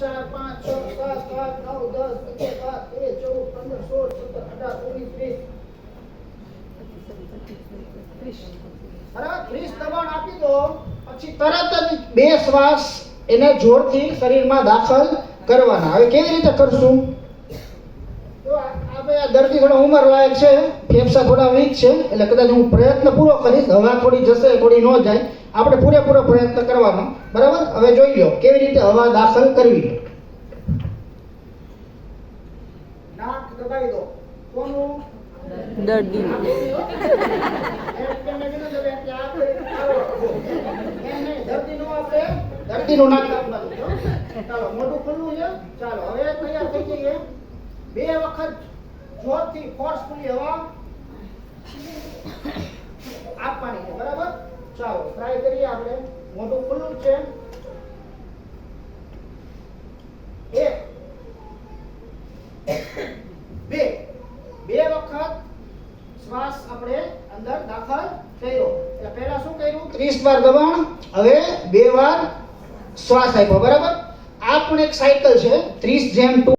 4 5 6 7 8 9 10 11 12 13 14 15 16 17 18 19 20 બરાબર 30 દબાણ આપી દો પછી તરત જ બે શ્વાસ એને જોરથી શરીરમાં દાખલ કરવાના. હવે કેવી રીતે કરશું? તો આપણે આ દર્દી થોડો ઉંમર લાયક છે, ફેફસા થોડા વીક છે, એટલે કદાચ હું પ્રયત્ન પૂરો કરીશ. હવા થોડી જશે, થોડી ન જાય. આપણે પૂરેપૂરો પ્રયત્ન કરવાનો. બરાબર? હવે જોઈ લો કેવી રીતે હવા દાખલ કરવી. નાક દબાવી દો. કોનું? દર્દી. દર્દીનું નાક દબાવવાનું. ચાલો મોઢું ખુલ્લું છે. ચાલો હવે તૈયાર થઈ જઈએ. બે વખત જોરથી ફોર્સફુલી હવા આપવાની છે. બરાબર? ચાલો ટ્રાય કરીએ આપણે. મોઢું ખુલ્લું છે. એક બે વખત શ્વાસ આપણે અંદર દાખલ કર્યો. એટલે પહેલા શું કર્યું? 30 વાર દબાણ. હવે 2 વાર શ્વાસ આપ્યો. બરાબર? આ પણ એક સાયકલ છે. 30 જેમ 2